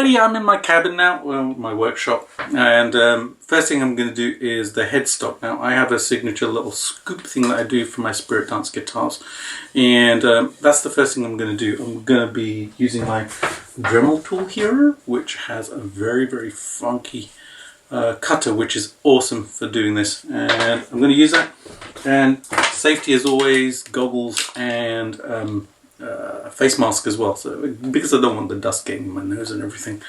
Alrighty, I'm in my cabin now, well, my workshop, and first thing I'm going to do is the headstock. Now I have a signature little scoop thing that I do for my Spirit Dance guitars, and that's the first thing I'm going to do. I'm going to be using my Dremel tool here, which has a very funky cutter, which is awesome for doing this, and I'm going to use that. And safety as always, goggles and face mask as well, so because I don't want the dust getting in my nose and everything,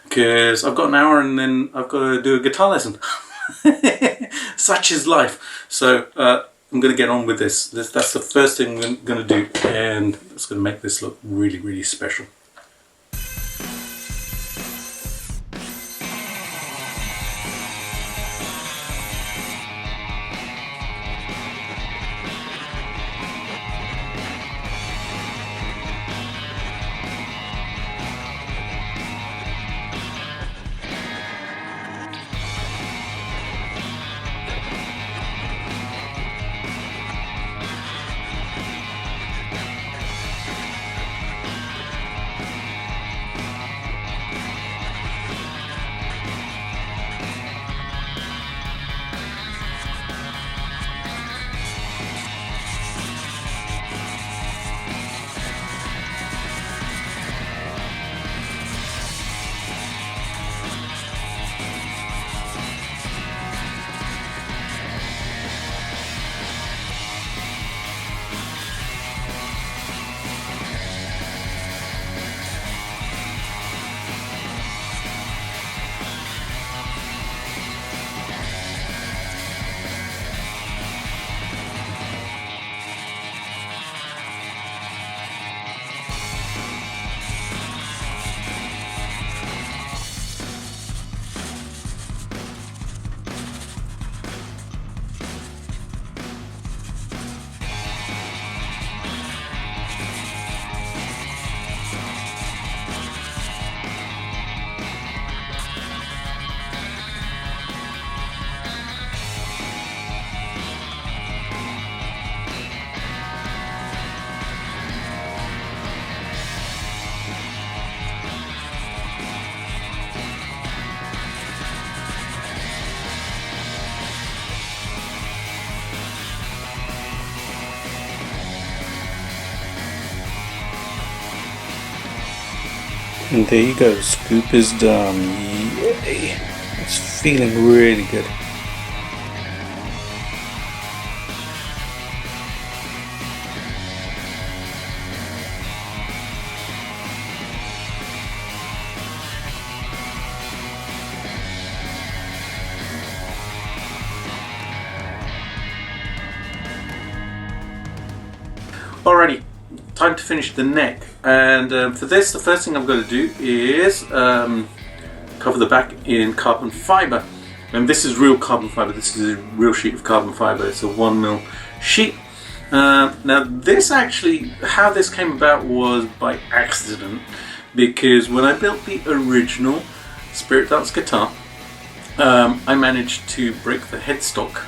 because I've got an hour and then I've got to do a guitar lesson. Such is life. So I'm going to get on with this. That's the first thing I'm going to do, and it's going to make this look really special. And there you go, scoop is done. Yay! It's feeling really good. Alrighty, time to finish the neck, and for this the first thing I'm going to do is cover the back in carbon fibre, and this is real carbon fibre. This is a real sheet of carbon fibre. It's a 1mm sheet. Now this actually, how this came about was by accident, because when I built the original Spirit Dance guitar, I managed to break the headstock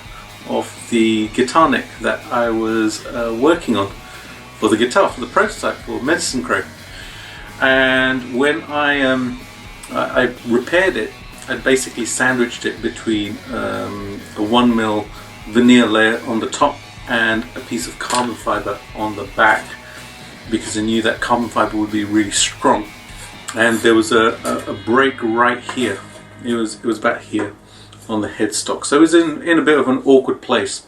of the guitar neck that I was working on for the guitar, for the prototype for Medicine Crow. And when I repaired it, I basically sandwiched it between a 1mm veneer layer on the top and a piece of carbon fibre on the back, because I knew that carbon fibre would be really strong. And there was a break right here. It was about here on the headstock, so it was in a bit of an awkward place.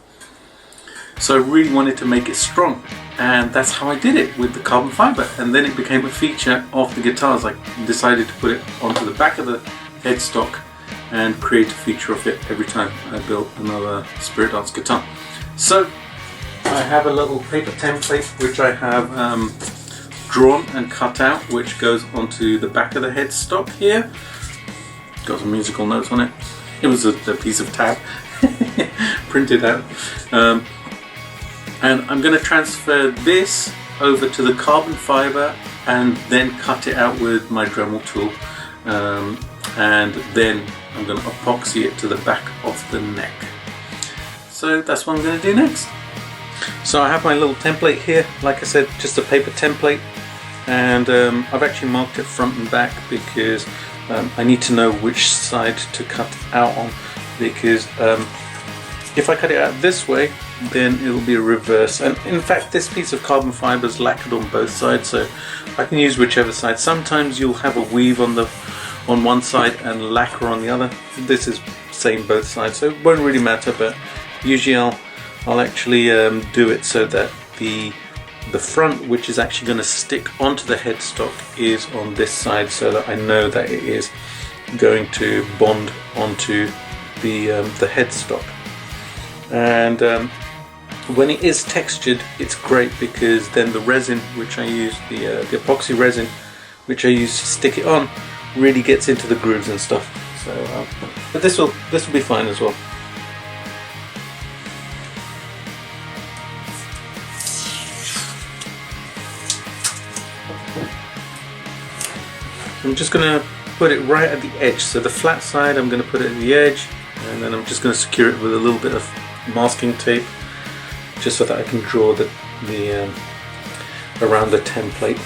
So I really wanted to make it strong, and that's how I did it, with the carbon fibre. And then it became a feature of the guitars. I decided to put it onto the back of the headstock and create a feature of it every time I built another Spirit Dance guitar. So I have a little paper template which I have drawn and cut out, which goes onto the back of the headstock here. Got some musical notes on it. It was a piece of tab printed out. And I'm going to transfer this over to the carbon fibre and then cut it out with my Dremel tool, and then I'm going to epoxy it to the back of the neck. So that's what I'm going to do next. So I have my little template here, like I said, just a paper template, and I've actually marked it front and back because I need to know which side to cut out on, because if I cut it out this way, then it'll be a reverse. And in fact, this piece of carbon fiber is lacquered on both sides, so I can use whichever side. Sometimes you'll have a weave on one side and lacquer on the other. This is same both sides, so it won't really matter, but usually I'll actually do it so that the front, which is actually going to stick onto the headstock, is on this side, so that I know that it is going to bond onto the headstock. And when it is textured, it's great, because then the resin which I use, the epoxy resin which I use to stick it on, really gets into the grooves and stuff. So, but this will be fine as well. I'm just going to put it right at the edge. So the flat side, I'm going to put it at the edge, and then I'm just going to secure it with a little bit of masking tape, just so that I can draw the around the template.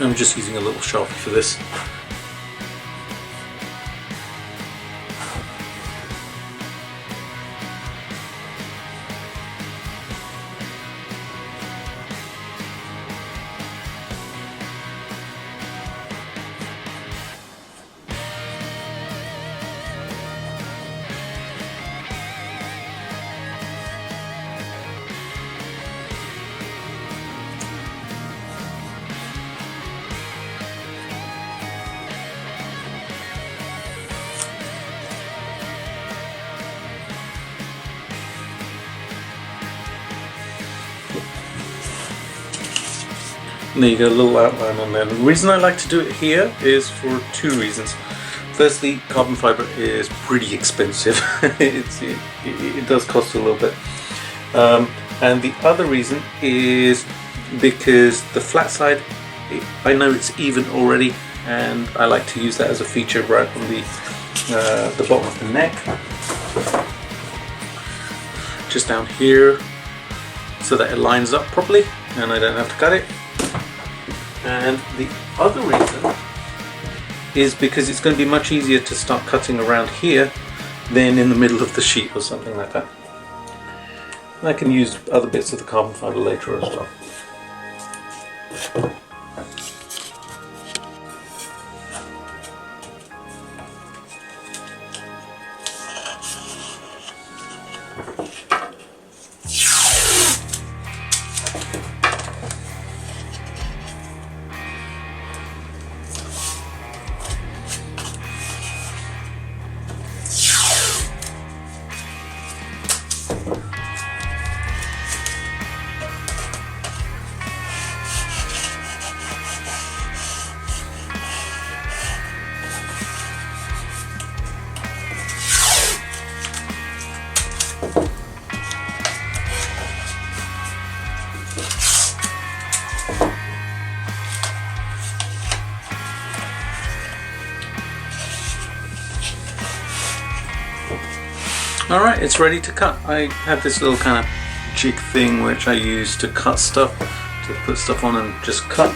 I'm just using a little Sharpie for this. And there you go, a little outline on there. The reason I like to do it here is for two reasons. Firstly, carbon fiber is pretty expensive. it does cost a little bit. And the other reason is because the flat side, I know it's even already, and I like to use that as a feature right on the bottom of the neck. Just down here, so that it lines up properly and I don't have to cut it. And the other reason is because it's going to be much easier to start cutting around here than in the middle of the sheet or something like that. And I can use other bits of the carbon fiber later as well. Alright, it's ready to cut. I have this little kind of jig thing which I use to cut stuff, to put stuff on and just cut.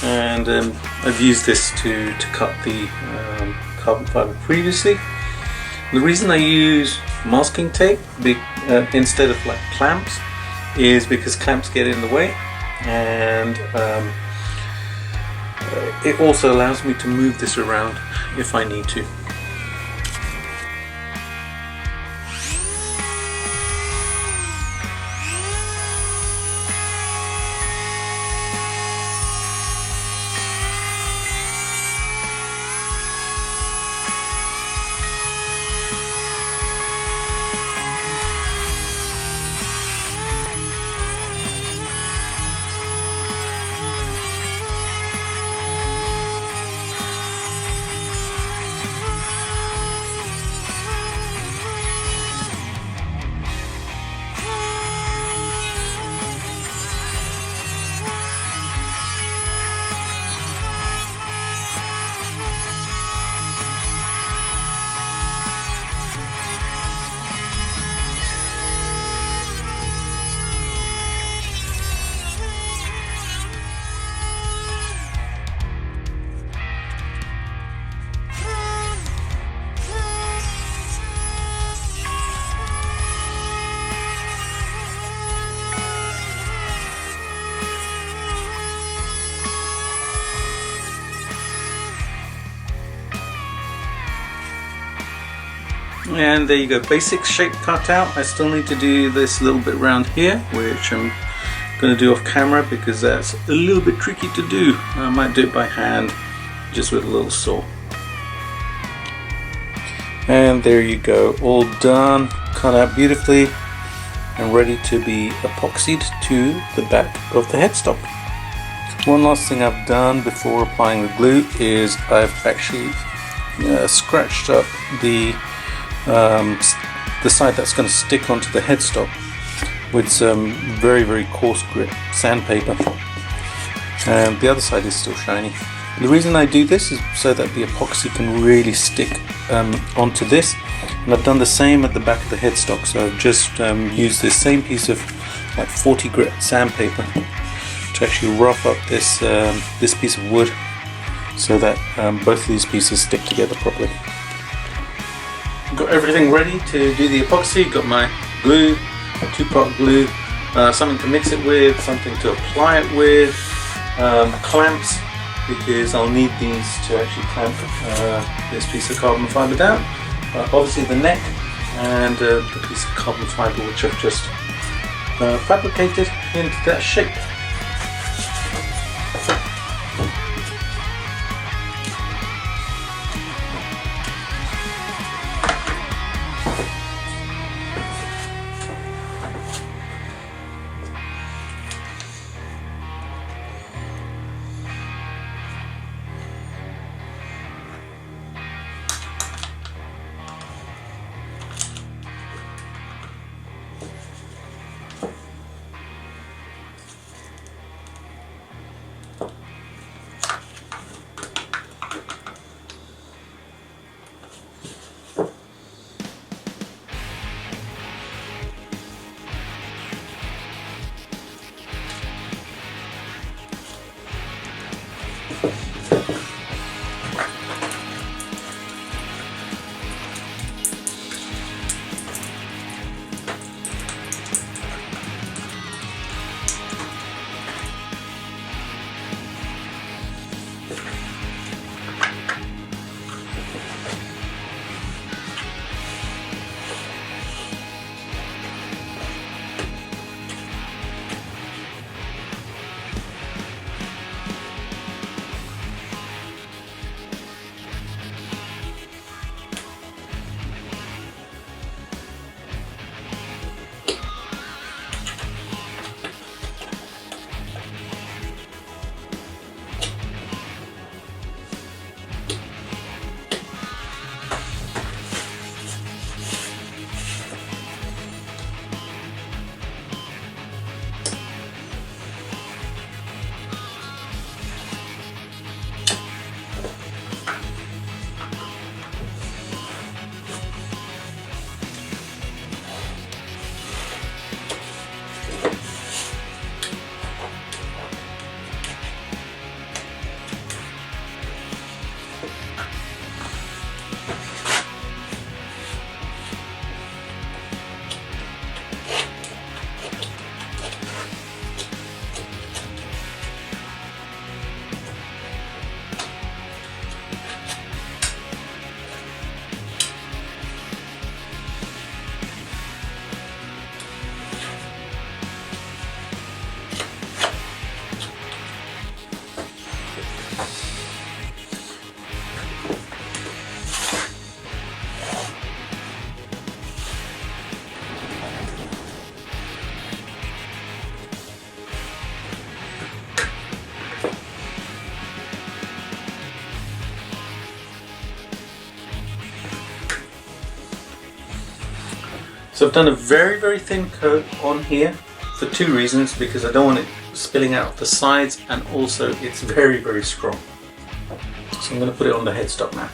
And I've used this to cut the carbon fiber previously. The reason I use masking tape instead of like clamps is because clamps get in the way, and it also allows me to move this around if I need to. And there you go, basic shape cut out. I still need to do this little bit around here, which I'm going to do off camera because that's a little bit tricky to do. I might do it by hand, just with a little saw. And there you go, all done, cut out beautifully and ready to be epoxied to the back of the headstock. One last thing I've done before applying the glue is I've actually scratched up the side that's going to stick onto the headstock with some very coarse grit sandpaper, and the other side is still shiny. The reason I do this is so that the epoxy can really stick onto this, and I've done the same at the back of the headstock. So I've just used this same piece of like 40 grit sandpaper to actually rough up this this piece of wood so that both of these pieces stick together properly. Got everything ready to do the epoxy. Got my glue, 2-part glue, something to mix it with, something to apply it with, clamps, because I'll need these to actually clamp this piece of carbon fibre down. Obviously the neck and the piece of carbon fibre which I've just fabricated into that shape. So I've done a very thin coat on here for two reasons, because I don't want it spilling out the sides, and also it's very strong. So I'm going to put it on the headstock now.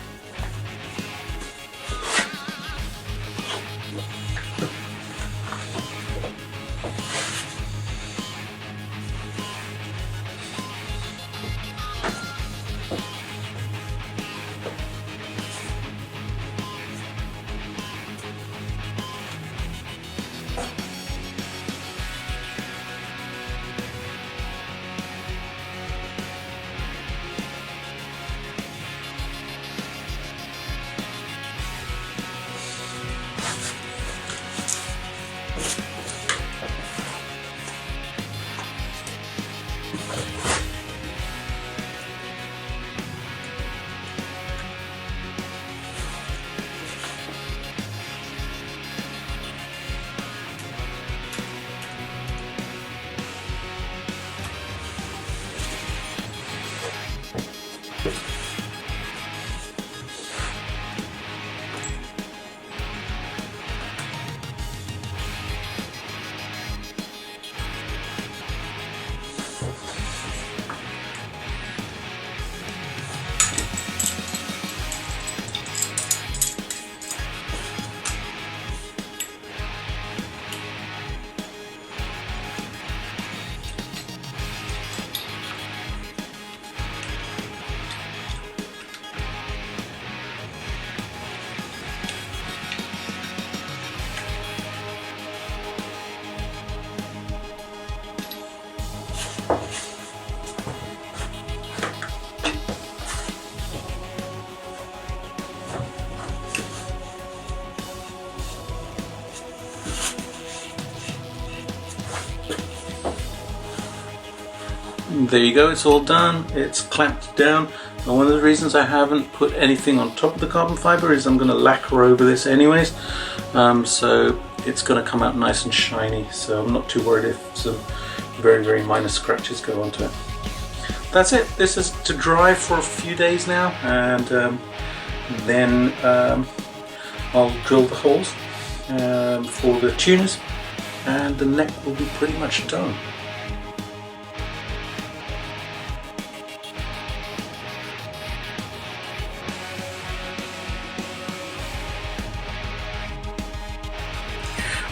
there you go, it's all done, it's clamped down. And one of the reasons I haven't put anything on top of the carbon fibre is I'm going to lacquer over this anyways, so it's going to come out nice and shiny, so I'm not too worried if some very minor scratches go onto it. That's it. This is to dry for a few days now, and then I'll drill the holes for the tuners, and the neck will be pretty much done.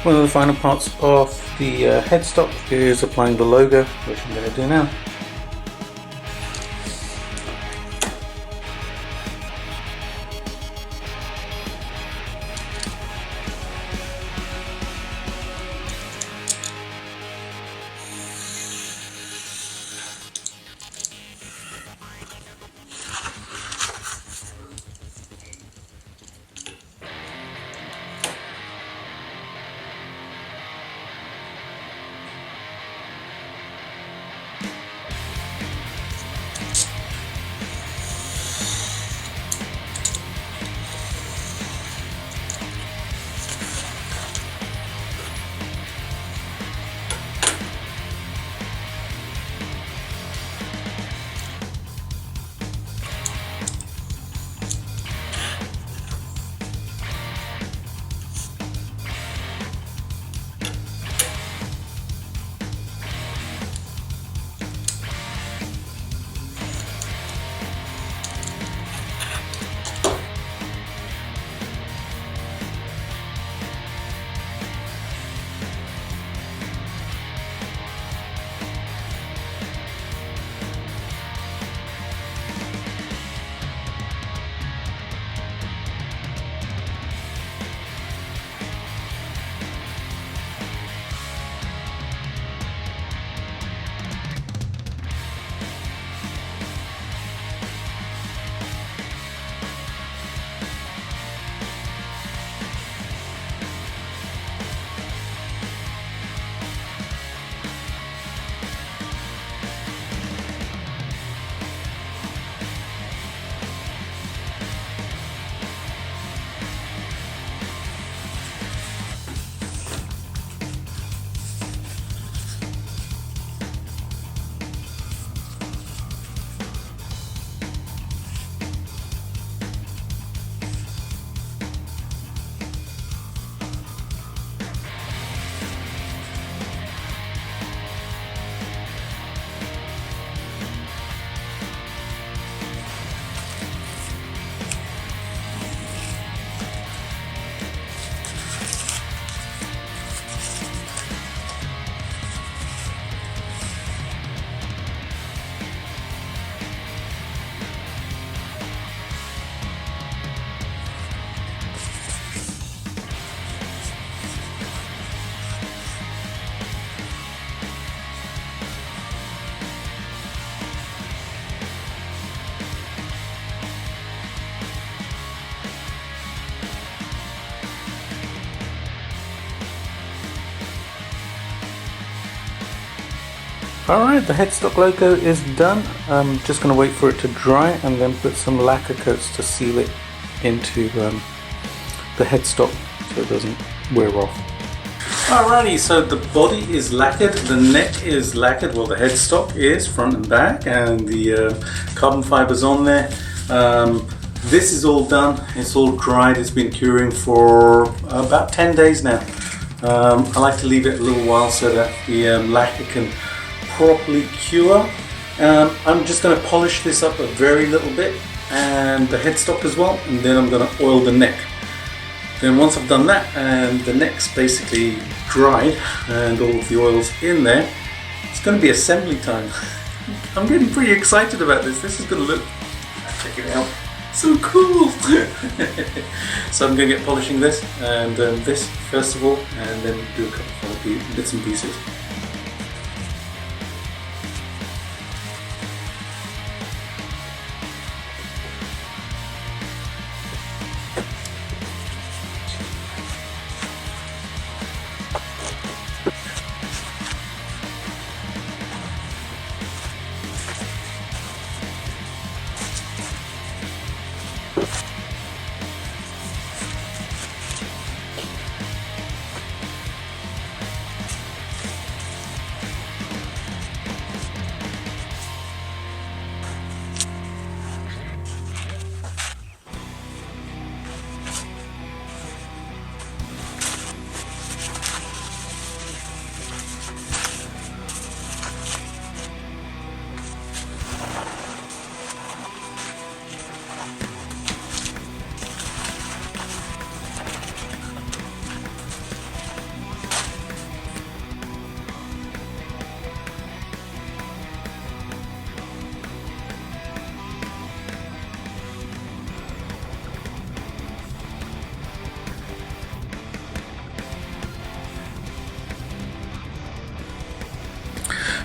One of the final parts of the headstock is applying the logo, which I'm going to do now. Alright, the headstock logo is done. I'm just going to wait for it to dry and then put some lacquer coats to seal it into the headstock so it doesn't wear off. Alrighty, so the body is lacquered, the neck is lacquered, well the headstock is front and back, and the carbon fibre's on there. This is all done, it's all dried, it's been curing for about 10 days now. I like to leave it a little while so that the lacquer can properly cure. I'm just going to polish this up a very little bit, and the headstock as well, and then I'm going to oil the neck. Then once I've done that and the neck's basically dried and all of the oil's in there, it's going to be assembly time. I'm getting pretty excited about this. This is going to look, check it out, so cool. So I'm going to get polishing this and this first of all, and then do a couple of bits and pieces.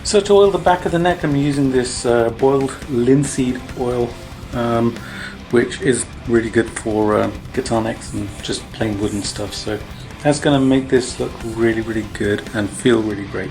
So to oil the back of the neck, I'm using this boiled linseed oil, which is really good for guitar necks and just plain wooden stuff. So that's going to make this look really, really good and feel really great.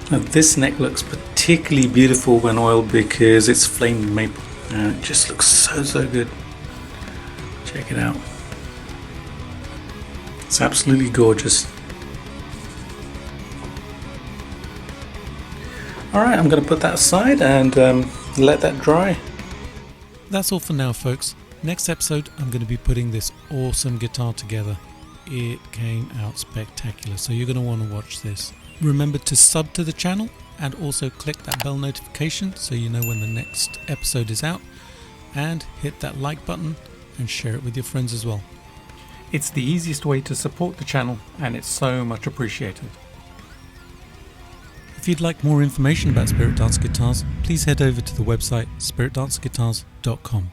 Now this neck looks particularly beautiful when oiled because it's flamed maple and it just looks so good. Check it out. It's absolutely gorgeous. Alright, I'm going to put that aside and let that dry. That's all for now, folks. Next episode I'm going to be putting this awesome guitar together. It came out spectacular, so you're going to want to watch this. Remember to sub to the channel and also click that bell notification so you know when the next episode is out, and hit that like button and share it with your friends as well. It's the easiest way to support the channel and it's so much appreciated. If you'd like more information about Spirit Dance guitars, please head over to the website spiritdanceguitars.com.